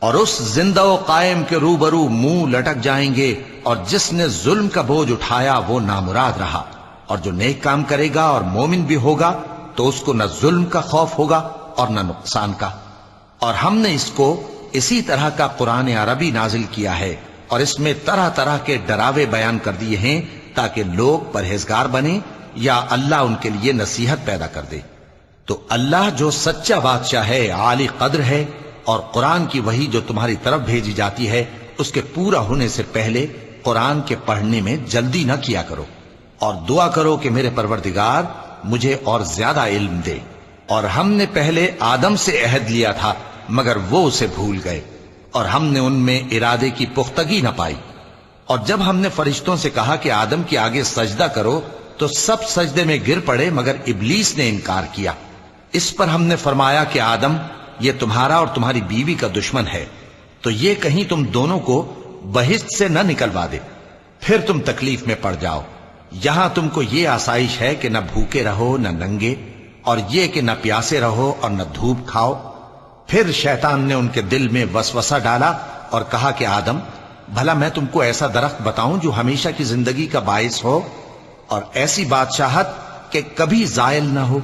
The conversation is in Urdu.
اور اس زندہ و قائم کے روبرو منہ لٹک جائیں گے، اور جس نے ظلم کا بوجھ اٹھایا وہ نامراد رہا، اور جو نیک کام کرے گا اور مومن بھی ہوگا تو اس کو نہ ظلم کا خوف ہوگا اور نہ نقصان کا۔ اور ہم نے اس کو اسی طرح کا قرآن عربی نازل کیا ہے، اور اس میں طرح طرح کے ڈراوے بیان کر دیے ہیں تاکہ لوگ پرہیزگار بنیں یا اللہ ان کے لیے نصیحت پیدا کر دے۔ تو اللہ جو سچا بادشاہ ہے، عالی قدر ہے، اور قرآن کی وحی جو تمہاری طرف بھیجی جاتی ہے اس کے پورا ہونے سے پہلے قرآن کے پڑھنے میں جلدی نہ کیا کرو، اور دعا کرو کہ میرے پروردگار مجھے اور زیادہ علم دے۔ اور ہم نے پہلے آدم سے عہد لیا تھا مگر وہ اسے بھول گئے، اور ہم نے ان میں ارادے کی پختگی نہ پائی۔ اور جب ہم نے فرشتوں سے کہا کہ آدم کے آگے سجدہ کرو تو سب سجدے میں گر پڑے مگر ابلیس نے انکار کیا۔ اس پر ہم نے فرمایا کہ آدم، یہ تمہارا اور تمہاری بیوی کا دشمن ہے، تو یہ کہیں تم دونوں کو بہشت سے نہ نکلوا دے، پھر تم تکلیف میں پڑ جاؤ۔ یہاں تم کو یہ آسائش ہے کہ نہ بھوکے رہو نہ ننگے، اور یہ کہ نہ پیاسے رہو اور نہ دھوپ کھاؤ۔ پھر شیطان نے ان کے دل میں وسوسہ ڈالا اور کہا کہ آدم، بھلا میں تم کو ایسا درخت بتاؤں جو ہمیشہ کی زندگی کا باعث ہو، اور ایسی بادشاہت کہ کبھی زائل نہ ہو؟